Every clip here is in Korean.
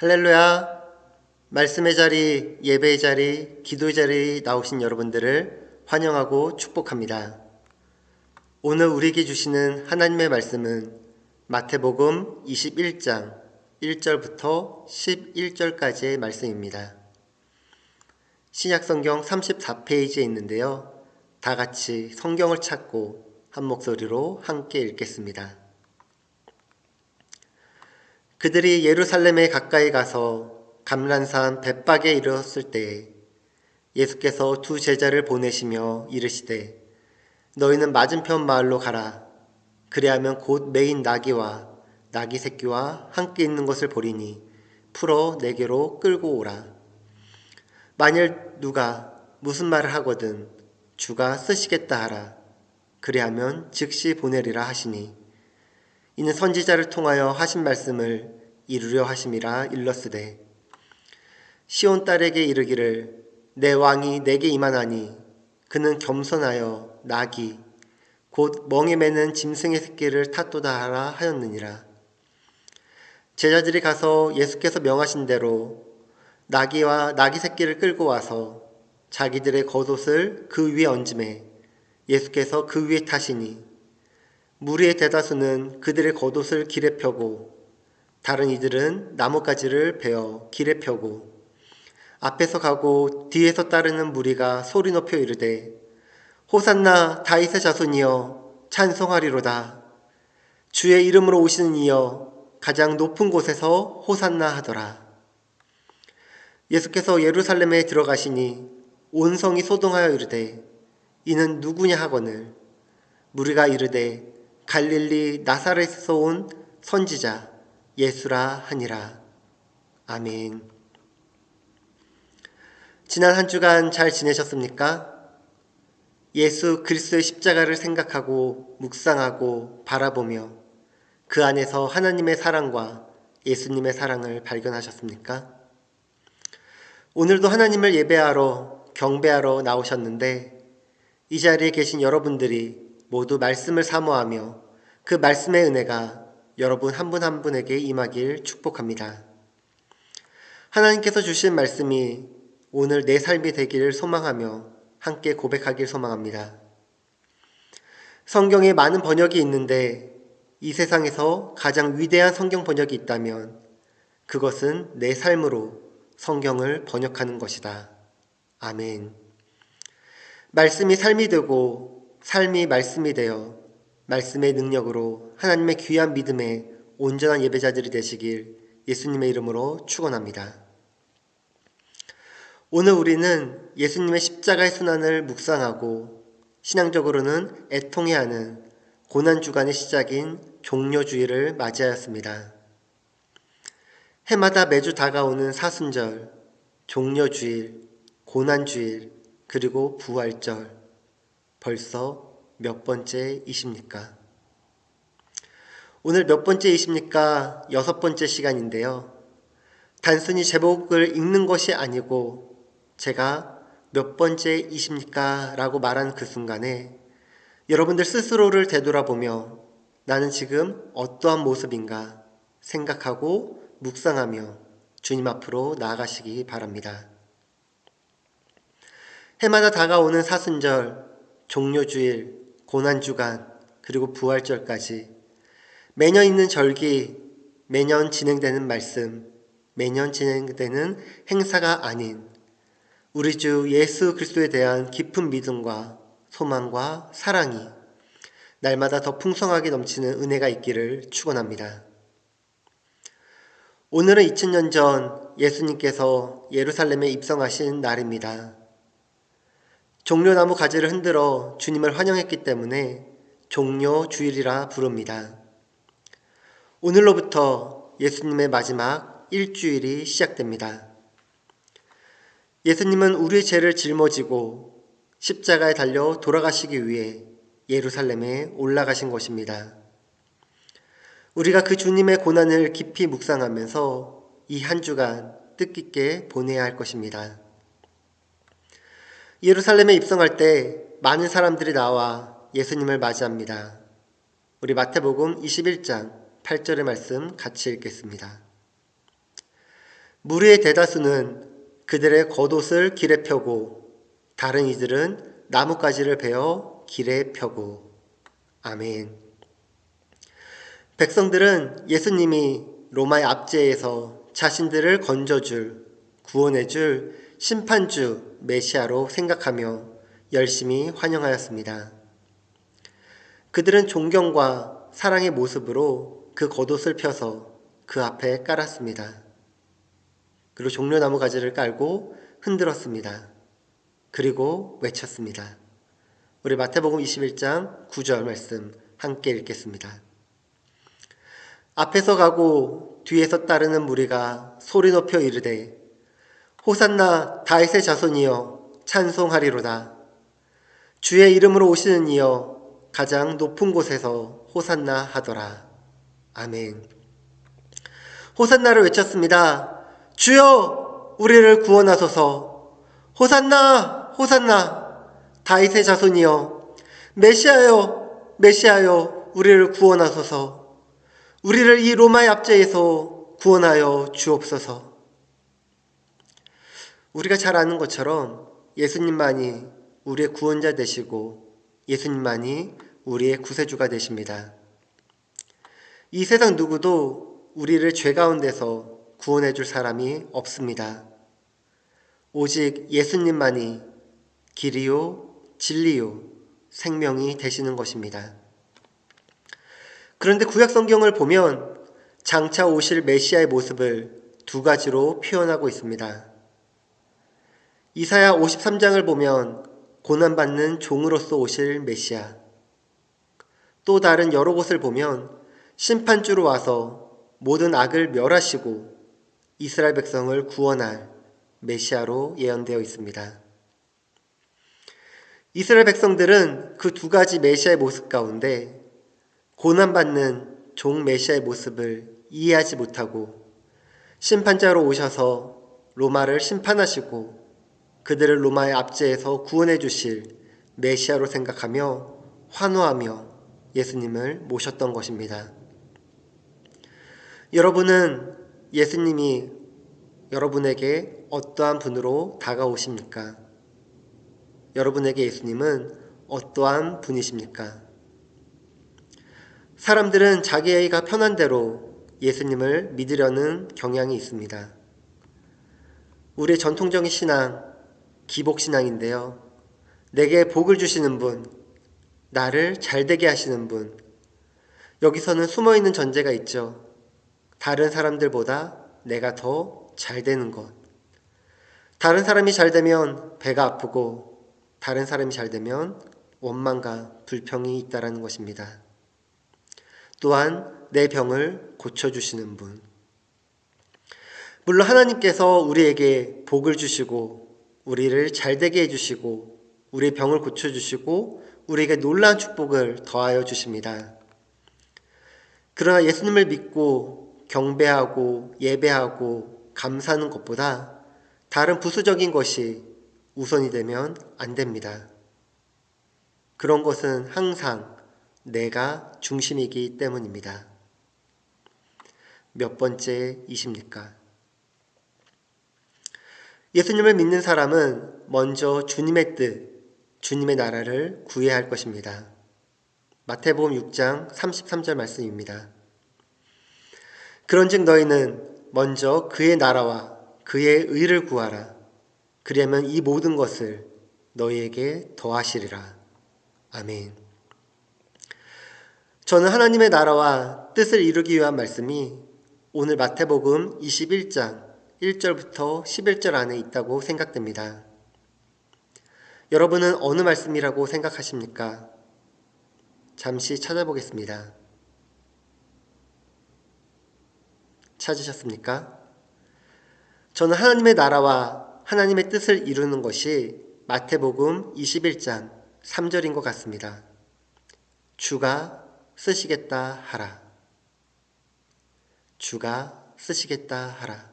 할렐루야. 말씀의 자리, 예배의 자리, 기도의 자리 나오신 여러분들을 환영하고 축복합니다. 오늘 우리에게 주시는 하나님의 말씀은 마태복음 21장 1절부터 11절까지의 말씀입니다. 신약성경 34페이지에 있는데요. 다 같이 성경을 찾고 한 목소리로 함께 읽겠습니다. 그들이 예루살렘에 가까이 가서 감람산 벳박에 이르렀을 때에 예수께서 두 제자를 보내시며 이르시되 너희는 맞은편 마을로 가라. 그리하면 곧 매인 나귀와 나귀 새끼와 함께 있는 것을 보리니 풀어 내게로 끌고 오라. 만일 누가 무슨 말을 하거든 주가 쓰시겠다 하라. 그리하면 즉시 보내리라 하시니 이는 선지자를 통하여 하신 말씀을 이루려 하심이라 일렀으되 시온 딸에게 이르기를 내 왕이 내게 임하나니 그는 겸손하여 나귀 곧 멍에 매는 짐승의 새끼를 탔도다 하라 하였느니라. 제자들이 가서 예수께서 명하신 대로 나귀와 나귀 새끼를 끌고 와서 자기들의 겉옷을 그 위에 얹음에 예수께서 그 위에 타시니 무리의 대다수는 그들의 겉옷을 길에 펴고 다른 이들은 나뭇가지를 베어 길에 펴고 앞에서 가고 뒤에서 따르는 무리가 소리 높여 이르되 호산나 다윗의 자손이여 찬송하리로다. 주의 이름으로 오시는 이여 가장 높은 곳에서 호산나 하더라. 예수께서 예루살렘에 들어가시니 온 성이 소동하여 이르되 이는 누구냐 하거늘 무리가 이르되 갈릴리 나사렛에서 온 선지자 예수라 하니라. 아멘. 지난 한 주간 잘 지내셨습니까? 예수 그리스도의 십자가를 생각하고 묵상하고 바라보며 그 안에서 하나님의 사랑과 예수님의 사랑을 발견하셨습니까? 오늘도 하나님을 예배하러 경배하러 나오셨는데 이 자리에 계신 여러분들이 모두 말씀을 사모하며 그 말씀의 은혜가 여러분 한 분 한 분에게 임하길 축복합니다. 하나님께서 주신 말씀이 오늘 내 삶이 되기를 소망하며 함께 고백하길 소망합니다. 성경에 많은 번역이 있는데 이 세상에서 가장 위대한 성경 번역이 있다면 그것은 내 삶으로 성경을 번역하는 것이다. 아멘. 말씀이 삶이 되고 삶이 말씀이 되어 말씀의 능력으로 하나님의 귀한 믿음에 온전한 예배자들이 되시길 예수님의 이름으로 축원합니다. 오늘 우리는 예수님의 십자가의 순환을 묵상하고 신앙적으로는 애통해하는 고난주간의 시작인 종려주일을 맞이하였습니다. 해마다 매주 다가오는 사순절, 종려주일, 고난주일, 그리고 부활절, 벌써 몇 번째이십니까? 오늘 몇 번째이십니까? 6번째 시간인데요. 단순히 제목을 읽는 것이 아니고 제가 몇 번째이십니까? 라고 말한 그 순간에 여러분들 스스로를 되돌아보며 나는 지금 어떠한 모습인가 생각하고 묵상하며 주님 앞으로 나아가시기 바랍니다. 해마다 다가오는 사순절, 종려주일, 고난주간, 그리고 부활절까지 매년 있는 절기, 매년 진행되는 말씀, 매년 진행되는 행사가 아닌 우리 주 예수 그리스도에 대한 깊은 믿음과 소망과 사랑이 날마다 더 풍성하게 넘치는 은혜가 있기를 축원합니다. 오늘은 2000년 전 예수님께서 예루살렘에 입성하신 날입니다. 종려나무 가지를 흔들어 주님을 환영했기 때문에 종려주일이라 부릅니다. 오늘로부터 예수님의 마지막 일주일이 시작됩니다. 예수님은 우리의 죄를 짊어지고 십자가에 달려 돌아가시기 위해 예루살렘에 올라가신 것입니다. 우리가 그 주님의 고난을 깊이 묵상하면서 이 한 주간 뜻깊게 보내야 할 것입니다. 예루살렘에 입성할 때 많은 사람들이 나와 예수님을 맞이합니다. 우리 마태복음 21장 8절의 말씀 같이 읽겠습니다. 무리의 대다수는 그들의 겉옷을 길에 펴고 다른 이들은 나뭇가지를 베어 길에 펴고. 아멘. 백성들은 예수님이 로마의 압제에서 자신들을 건져줄, 구원해줄 심판주 메시아로 생각하며 열심히 환영하였습니다. 그들은 존경과 사랑의 모습으로 그 겉옷을 펴서 그 앞에 깔았습니다. 그리고 종려나무 가지를 깔고 흔들었습니다. 그리고 외쳤습니다. 우리 마태복음 21장 9절 말씀 함께 읽겠습니다. 앞에서 가고 뒤에서 따르는 무리가 소리 높여 이르되 호산나 다윗의 자손이여 찬송하리로다. 주의 이름으로 오시는 이여 가장 높은 곳에서 호산나 하더라. 아멘. 호산나를 외쳤습니다. 주여 우리를 구원하소서. 호산나 호산나 다윗의 자손이여 메시아여 메시아여 우리를 구원하소서. 우리를 이 로마의 압제에서 구원하여 주옵소서. 우리가 잘 아는 것처럼 예수님만이 우리의 구원자 되시고 예수님만이 우리의 구세주가 되십니다. 이 세상 누구도 우리를 죄 가운데서 구원해 줄 사람이 없습니다. 오직 예수님만이 길이요 진리요 생명이 되시는 것입니다. 그런데 구약 성경을 보면 장차 오실 메시아의 모습을 두 가지로 표현하고 있습니다. 이사야 53장을 보면 고난받는 종으로서 오실 메시아, 또 다른 여러 곳을 보면 심판주로 와서 모든 악을 멸하시고 이스라엘 백성을 구원할 메시아로 예언되어 있습니다. 이스라엘 백성들은 그 두 가지 메시아의 모습 가운데 고난받는 종 메시아의 모습을 이해하지 못하고 심판자로 오셔서 로마를 심판하시고 그들을 로마의 압제에서 구원해 주실 메시아로 생각하며 환호하며 예수님을 모셨던 것입니다. 여러분은 예수님이 여러분에게 어떠한 분으로 다가오십니까? 여러분에게 예수님은 어떠한 분이십니까? 사람들은 자기가 편한 대로 예수님을 믿으려는 경향이 있습니다. 우리의 전통적인 신앙, 기복신앙인데요. 내게 복을 주시는 분, 나를 잘되게 하시는 분. 여기서는 숨어있는 전제가 있죠. 다른 사람들보다 내가 더 잘되는 것. 다른 사람이 잘되면 배가 아프고 다른 사람이 잘되면 원망과 불평이 있다라는 것입니다. 또한 내 병을 고쳐주시는 분. 물론 하나님께서 우리에게 복을 주시고 우리를 잘되게 해주시고 우리의 병을 고쳐주시고 우리에게 놀라운 축복을 더하여 주십니다. 그러나 예수님을 믿고 경배하고 예배하고 감사하는 것보다 다른 부수적인 것이 우선이 되면 안 됩니다. 그런 것은 항상 내가 중심이기 때문입니다. 몇 번째이십니까? 예수님을 믿는 사람은 먼저 주님의 뜻, 주님의 나라를 구해야 할 것입니다. 마태복음 6장 33절 말씀입니다. 그런즉 너희는 먼저 그의 나라와 그의 의를 구하라. 그리하면 이 모든 것을 너희에게 더하시리라. 아멘. 저는 하나님의 나라와 뜻을 이루기 위한 말씀이 오늘 마태복음 21장 1절부터 11절 안에 있다고 생각됩니다. 여러분은 어느 말씀이라고 생각하십니까? 잠시 찾아보겠습니다. 찾으셨습니까? 저는 하나님의 나라와 하나님의 뜻을 이루는 것이 마태복음 21장 3절인 것 같습니다. 주가 쓰시겠다 하라. 주가 쓰시겠다 하라.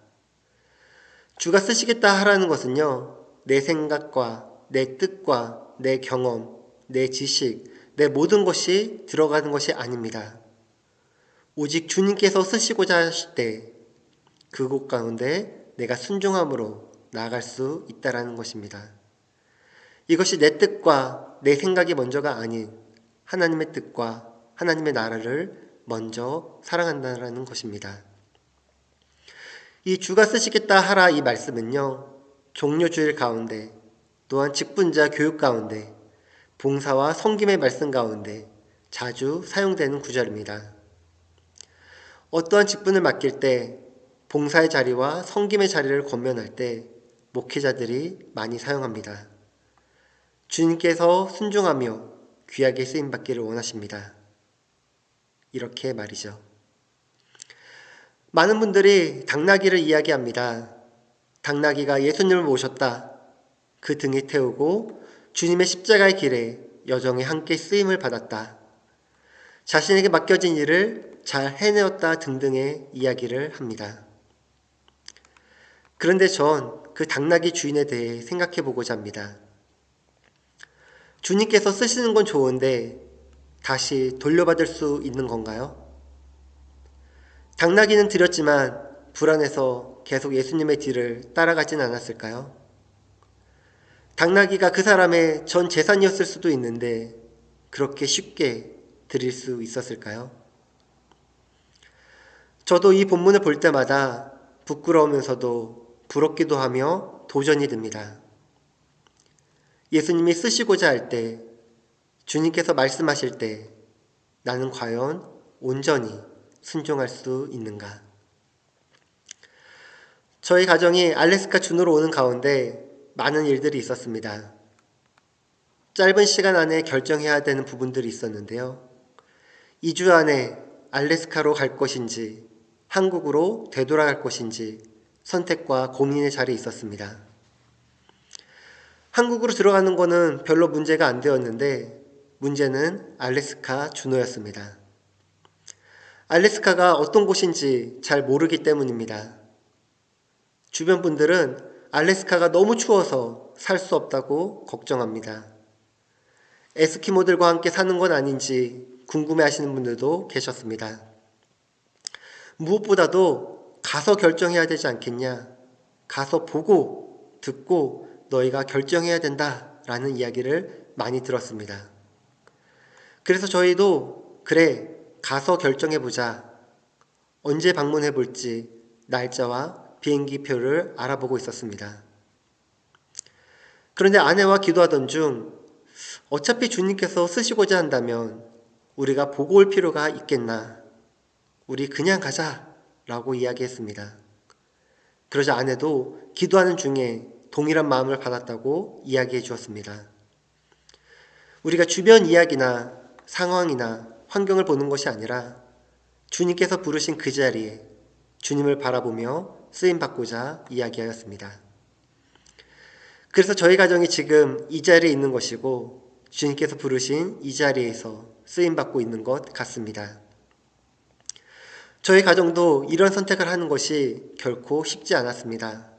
주가 쓰시겠다 하라는 것은요, 내 생각과 내 뜻과 내 경험, 내 지식, 내 모든 것이 들어가는 것이 아닙니다. 오직 주님께서 쓰시고자 하실 때 그곳 가운데 내가 순종함으로 나아갈 수 있다라는 것입니다. 이것이 내 뜻과 내 생각이 먼저가 아닌 하나님의 뜻과 하나님의 나라를 먼저 사랑한다는 것입니다. 이 주가 쓰시겠다 하라 이 말씀은요, 종료주일 가운데 또한 직분자 교육 가운데 봉사와 섬김의 말씀 가운데 자주 사용되는 구절입니다. 어떠한 직분을 맡길 때, 봉사의 자리와 섬김의 자리를 권면할 때 목회자들이 많이 사용합니다. 주님께서 순종하며 귀하게 쓰임받기를 원하십니다. 이렇게 말이죠. 많은 분들이 당나귀를 이야기합니다. 당나귀가 예수님을 모셨다. 그 등에 태우고 주님의 십자가의 길에 여정에 함께 쓰임을 받았다. 자신에게 맡겨진 일을 잘 해내었다 등등의 이야기를 합니다. 그런데 전 그 당나귀 주인에 대해 생각해 보고자 합니다. 주님께서 쓰시는 건 좋은데 다시 돌려받을 수 있는 건가요? 당나귀는 드렸지만 불안해서 계속 예수님의 뒤를 따라가진 않았을까요? 당나귀가 그 사람의 전 재산이었을 수도 있는데 그렇게 쉽게 드릴 수 있었을까요? 저도 이 본문을 볼 때마다 부끄러우면서도 부럽기도 하며 도전이 듭니다. 예수님이 쓰시고자 할 때, 주님께서 말씀하실 때 나는 과연 온전히 순종할 수 있는가? 저희 가정이 알래스카 준으로 오는 가운데 많은 일들이 있었습니다. 짧은 시간 안에 결정해야 되는 부분들이 있었는데요. 2주 안에 알래스카로 갈 것인지 한국으로 되돌아갈 것인지 선택과 고민의 자리에 있었습니다. 한국으로 들어가는 거는 별로 문제가 안 되었는데 문제는 알래스카 준호였습니다. 알래스카가 어떤 곳인지 잘 모르기 때문입니다. 주변 분들은 알래스카가 너무 추워서 살 수 없다고 걱정합니다. 에스키모들과 함께 사는 건 아닌지 궁금해하시는 분들도 계셨습니다. 무엇보다도 가서 결정해야 되지 않겠냐, 가서 보고 듣고 너희가 결정해야 된다라는 이야기를 많이 들었습니다. 그래서 저희도 그래 가서 결정해보자, 언제 방문해볼지 날짜와 비행기표를 알아보고 있었습니다. 그런데 아내와 기도하던 중 어차피 주님께서 쓰시고자 한다면 우리가 보고 올 필요가 있겠나, 우리 그냥 가자 라고 이야기했습니다. 그러자 아내도 기도하는 중에 동일한 마음을 받았다고 이야기해 주었습니다. 우리가 주변 이야기나 상황이나 환경을 보는 것이 아니라 주님께서 부르신 그 자리에 주님을 바라보며 쓰임받고자 이야기하였습니다. 그래서 저희 가정이 지금 이 자리에 있는 것이고 주님께서 부르신 이 자리에서 쓰임받고 있는 것 같습니다. 저희 가정도 이런 선택을 하는 것이 결코 쉽지 않았습니다.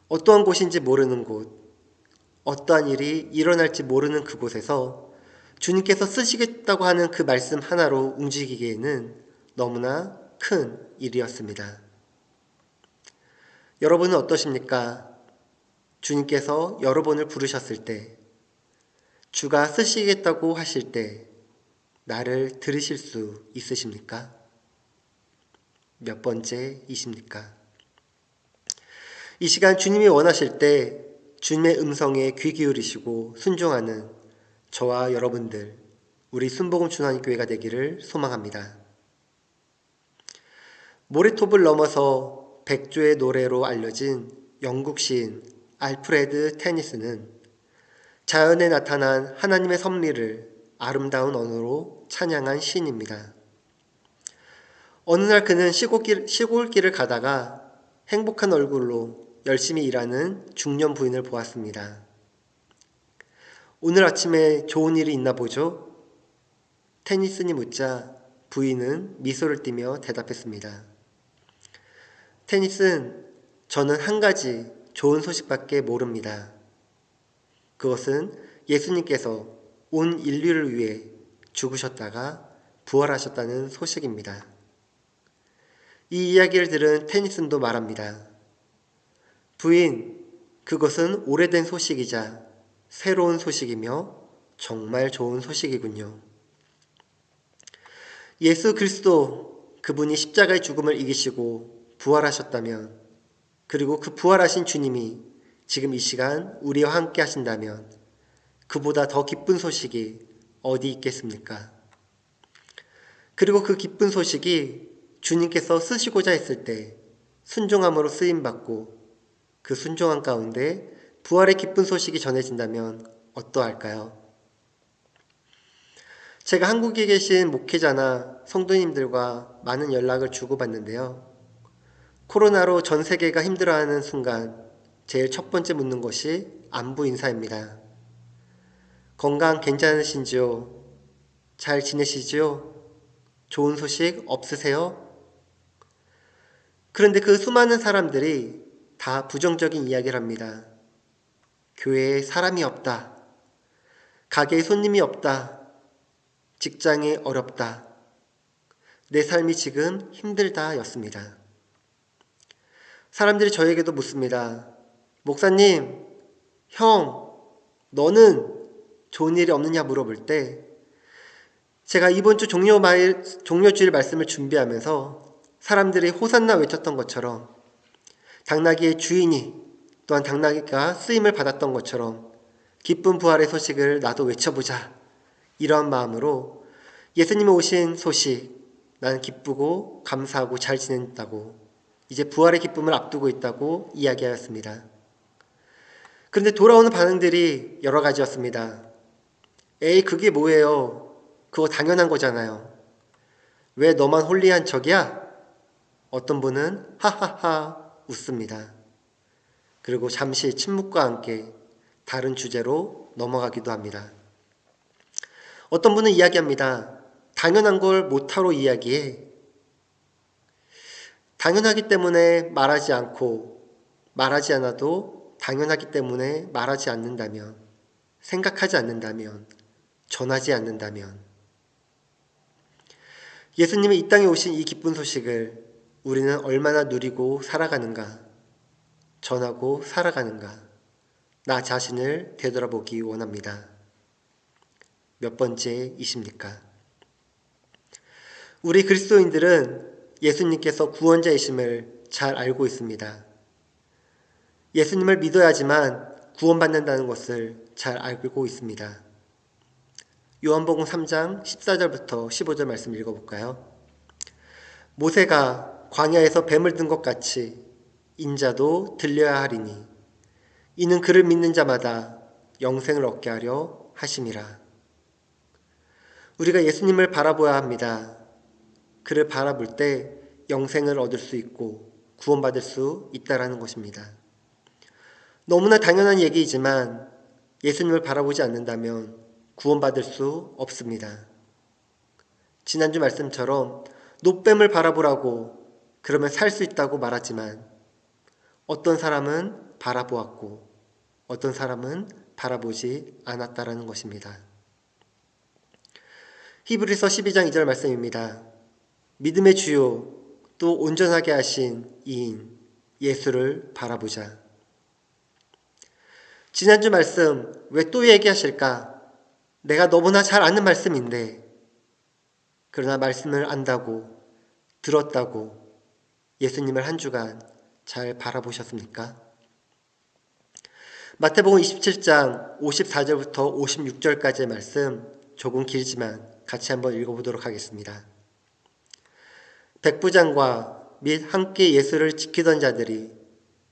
어떠한 곳인지 모르는 곳, 어떠한 일이 일어날지 모르는 그곳에서 주님께서 쓰시겠다고 하는 그 말씀 하나로 움직이기에는 너무나 큰 일이었습니다. 여러분은 어떠십니까? 주님께서 여러분을 부르셨을 때, 주가 쓰시겠다고 하실 때 나를 들으실 수 있으십니까? 몇 번째이십니까? 이 시간 주님이 원하실 때 주님의 음성에 귀 기울이시고 순종하는 저와 여러분들, 우리 순복음 준환교회가 되기를 소망합니다. 모래톱을 넘어서 백조의 노래로 알려진 영국 시인 알프레드 테니스는 자연에 나타난 하나님의 섭리를 아름다운 언어로 찬양한 시인입니다. 어느 날 그는 시골길을 가다가 행복한 얼굴로 열심히 일하는 중년 부인을 보았습니다. 오늘 아침에 좋은 일이 있나 보죠? 테니슨이 묻자 부인은 미소를 띠며 대답했습니다. 테니슨, 저는 한 가지 좋은 소식밖에 모릅니다. 그것은 예수님께서 온 인류를 위해 죽으셨다가 부활하셨다는 소식입니다. 이 이야기를 들은 테니슨도 말합니다. 부인, 그것은 오래된 소식이자 새로운 소식이며 정말 좋은 소식이군요. 예수 그리스도, 그분이 십자가의 죽음을 이기시고 부활하셨다면, 그리고 그 부활하신 주님이 지금 이 시간 우리와 함께 하신다면 그보다 더 기쁜 소식이 어디 있겠습니까? 그리고 그 기쁜 소식이 주님께서 쓰시고자 했을 때 순종함으로 쓰임받고 그 순종함 가운데 부활의 기쁜 소식이 전해진다면 어떠할까요? 제가 한국에 계신 목회자나 성도님들과 많은 연락을 주고받는데요. 코로나로 전 세계가 힘들어하는 순간 제일 첫 번째 묻는 것이 안부 인사입니다. 건강 괜찮으신지요? 잘 지내시지요? 좋은 소식 없으세요? 그런데 그 수많은 사람들이 다 부정적인 이야기를 합니다. 교회에 사람이 없다. 가게에 손님이 없다. 직장이 어렵다. 내 삶이 지금 힘들다 였습니다. 사람들이 저에게도 묻습니다. 목사님, 형, 너는 좋은 일이 없느냐 물어볼 때 제가 이번 주 종료주일 말씀을 준비하면서 사람들이 호산나 외쳤던 것처럼 당나귀의 주인이 또한 당나귀가 쓰임을 받았던 것처럼 기쁜 부활의 소식을 나도 외쳐보자. 이러한 마음으로 예수님이 오신 소식, 나는 기쁘고 감사하고 잘 지낸다고 이제 부활의 기쁨을 앞두고 있다고 이야기하였습니다. 그런데 돌아오는 반응들이 여러 가지였습니다. 에이, 그게 뭐예요? 그거 당연한 거잖아요. 왜 너만 홀리한 척이야? 어떤 분은 하하하 웃습니다. 그리고 잠시 침묵과 함께 다른 주제로 넘어가기도 합니다. 어떤 분은 이야기합니다. 당연한 걸 못하러 이야기해. 당연하기 때문에 말하지 않고 말하지 않아도 당연하기 때문에 말하지 않는다면, 생각하지 않는다면, 전하지 않는다면 예수님이 이 땅에 오신 이 기쁜 소식을 우리는 얼마나 누리고 살아가는가, 전하고 살아가는가, 나 자신을 되돌아보기 원합니다. 몇 번째이십니까? 우리 그리스도인들은 예수님께서 구원자이심을 잘 알고 있습니다. 예수님을 믿어야지만 구원받는다는 것을 잘 알고 있습니다. 요한복음 3장 14절부터 15절 말씀 읽어볼까요? 모세가 광야에서 뱀을 든 것 같이 인자도 들려야 하리니 이는 그를 믿는 자마다 영생을 얻게 하려 하심이라. 우리가 예수님을 바라보아야 합니다. 그를 바라볼 때 영생을 얻을 수 있고 구원받을 수 있다라는 것입니다. 너무나 당연한 얘기이지만 예수님을 바라보지 않는다면 구원받을 수 없습니다. 지난주 말씀처럼 노뱀을 바라보라고 그러면 살 수 있다고 말하지만 어떤 사람은 바라보았고 어떤 사람은 바라보지 않았다라는 것입니다. 히브리서 12장 2절 말씀입니다. 믿음의 주요 또 온전하게 하신 이인 예수를 바라보자. 지난주 말씀 왜 또 얘기하실까? 내가 너무나 잘 아는 말씀인데 그러나 말씀을 안다고 들었다고 예수님을 한 주간 잘 바라보셨습니까? 마태복음 27장 54절부터 56절까지의 말씀 조금 길지만 같이 한번 읽어보도록 하겠습니다. 백부장과 및 함께 예수를 지키던 자들이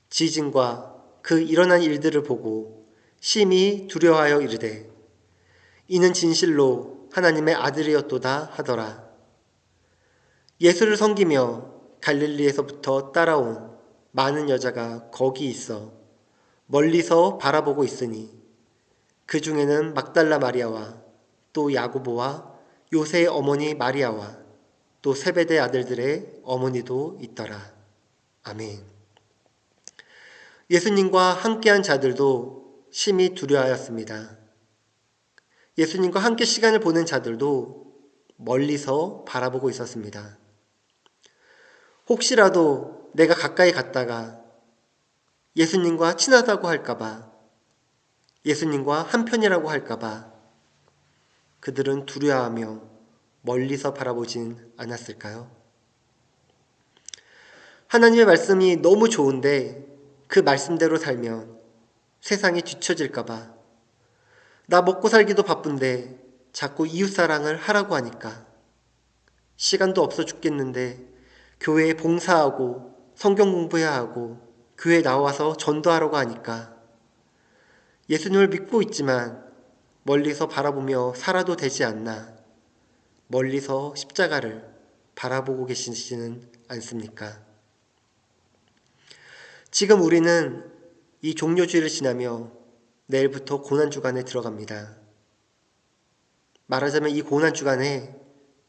지진과 그 일어난 일들을 보고 심히 두려워하여 이르되 이는 진실로 하나님의 아들이었도다 하더라. 예수를 섬기며 갈릴리에서부터 따라온 많은 여자가 거기 있어 멀리서 바라보고 있으니 그 중에는 막달라 마리아와 또 야고보와 요새의 어머니 마리아와 또 세베대 아들들의 어머니도 있더라. 아멘. 예수님과 함께한 자들도 심히 두려워하였습니다. 예수님과 함께 시간을 보낸 자들도 멀리서 바라보고 있었습니다. 혹시라도 내가 가까이 갔다가 예수님과 친하다고 할까봐, 예수님과 한편이라고 할까봐 그들은 두려워하며 멀리서 바라보진 않았을까요? 하나님의 말씀이 너무 좋은데 그 말씀대로 살면 세상이 뒤처질까봐, 나 먹고 살기도 바쁜데 자꾸 이웃사랑을 하라고 하니까, 시간도 없어 죽겠는데 교회에 봉사하고 성경 공부해야 하고 교회에 나와서 전도하라고 하니까, 예수님을 믿고 있지만 멀리서 바라보며 살아도 되지 않나, 멀리서 십자가를 바라보고 계시지는 않습니까? 지금 우리는 이 종료주일을 지나며 내일부터 고난주간에 들어갑니다. 말하자면 이 고난주간에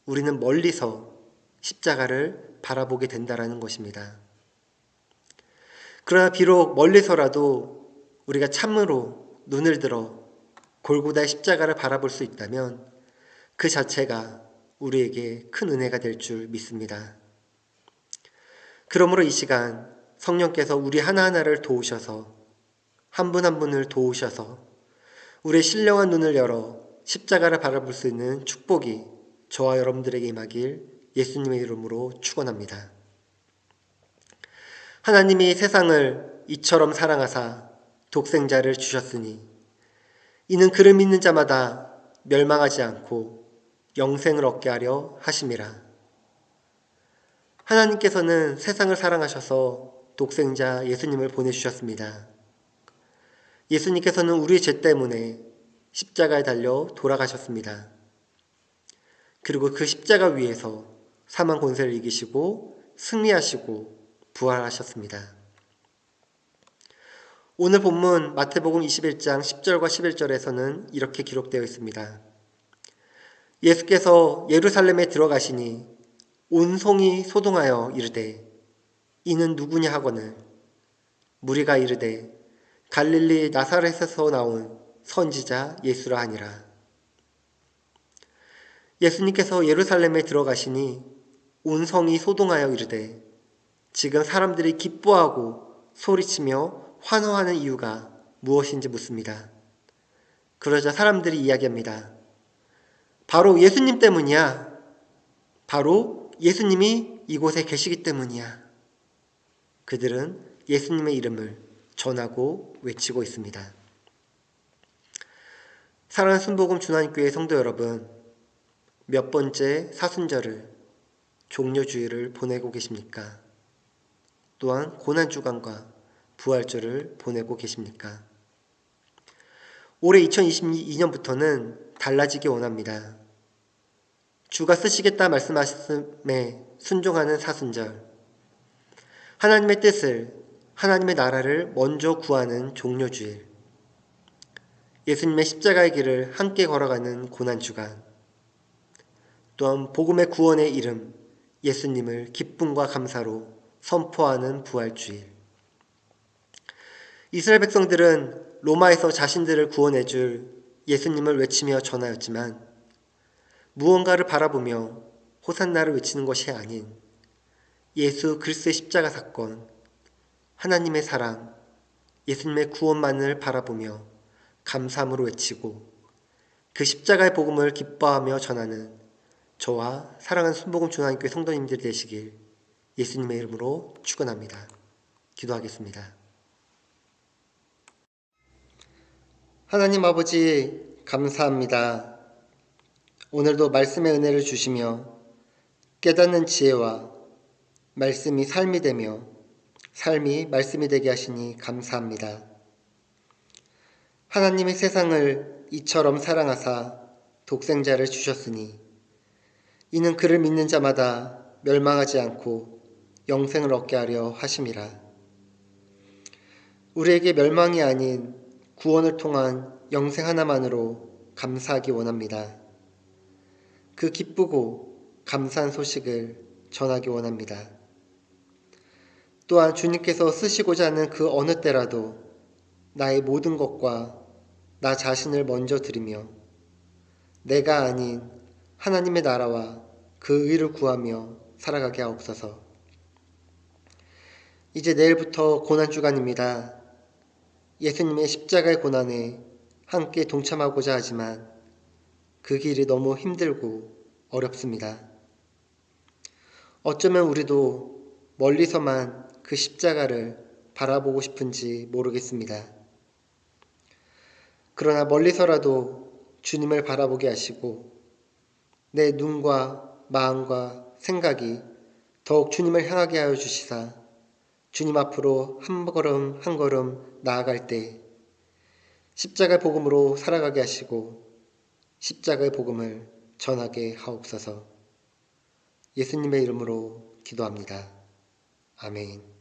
우리는 멀리서 십자가를 바라보게 된다는 것입니다. 그러나 비록 멀리서라도 우리가 참으로 눈을 들어 골고다의 십자가를 바라볼 수 있다면 그 자체가 우리에게 큰 은혜가 될 줄 믿습니다. 그러므로 이 시간 성령께서 우리 하나하나를 도우셔서, 한 분 한 분을 도우셔서 우리의 신령한 눈을 열어 십자가를 바라볼 수 있는 축복이 저와 여러분들에게 임하길 예수님의 이름으로 축원합니다. 하나님이 세상을 이처럼 사랑하사 독생자를 주셨으니 이는 그를 믿는 자마다 멸망하지 않고 영생을 얻게 하려 하심이라. 하나님께서는 세상을 사랑하셔서 독생자 예수님을 보내주셨습니다. 예수님께서는 우리의 죄 때문에 십자가에 달려 돌아가셨습니다. 그리고 그 십자가 위에서 사망 권세를 이기시고 승리하시고 부활하셨습니다. 오늘 본문 마태복음 21장 10절과 11절에서는 이렇게 기록되어 있습니다. 예수께서 예루살렘에 들어가시니 온 성이 소동하여 이르되 이는 누구냐 하거늘 무리가 이르되 갈릴리 나사렛에서 나온 선지자 예수라 하니라. 예수님께서 예루살렘에 들어가시니 온 성이 소동하여 이르되, 지금 사람들이 기뻐하고 소리치며 환호하는 이유가 무엇인지 묻습니다. 그러자 사람들이 이야기합니다. 바로 예수님 때문이야. 바로 예수님이 이곳에 계시기 때문이야. 그들은 예수님의 이름을 전하고 외치고 있습니다. 사랑하는 순복음 주난교회 성도 여러분, 몇 번째 사순절을, 종료주일을 보내고 계십니까? 또한 고난주간과 부활절을 보내고 계십니까? 올해 2022년부터는 달라지기 원합니다. 주가 쓰시겠다 말씀하심에 순종하는 사순절, 하나님의 뜻을, 하나님의 나라를 먼저 구하는 종료주일, 예수님의 십자가의 길을 함께 걸어가는 고난주간, 또한 복음의 구원의 이름 예수님을 기쁨과 감사로 선포하는 부활주일. 이스라엘 백성들은 로마에서 자신들을 구원해줄 예수님을 외치며 전하였지만 무언가를 바라보며 호산나를 외치는 것이 아닌 예수 그리스도의 십자가 사건, 하나님의 사랑, 예수님의 구원만을 바라보며 감사함으로 외치고 그 십자가의 복음을 기뻐하며 전하는 저와 사랑하는 순복음 중앙교회 성도님들이 되시길 예수님의 이름으로 축원합니다. 기도하겠습니다. 하나님 아버지 감사합니다. 오늘도 말씀의 은혜를 주시며 깨닫는 지혜와 말씀이 삶이 되며 삶이 말씀이 되게 하시니 감사합니다. 하나님의 세상을 이처럼 사랑하사 독생자를 주셨으니 이는 그를 믿는 자마다 멸망하지 않고 영생을 얻게 하려 하심이라. 우리에게 멸망이 아닌 구원을 통한 영생 하나만으로 감사하기 원합니다. 그 기쁘고 감사한 소식을 전하기 원합니다. 또한 주님께서 쓰시고자 하는 그 어느 때라도 나의 모든 것과 나 자신을 먼저 드리며 내가 아닌 하나님의 나라와 그 의를 구하며 살아가게 하옵소서. 이제 내일부터 고난주간입니다. 예수님의 십자가의 고난에 함께 동참하고자 하지만 그 길이 너무 힘들고 어렵습니다. 어쩌면 우리도 멀리서만 그 십자가를 바라보고 싶은지 모르겠습니다. 그러나 멀리서라도 주님을 바라보게 하시고 내 눈과 마음과 생각이 더욱 주님을 향하게 하여 주시사 주님 앞으로 한 걸음 한 걸음 나아갈 때 십자가의 복음으로 살아가게 하시고 십자가의 복음을 전하게 하옵소서. 예수님의 이름으로 기도합니다. 아멘.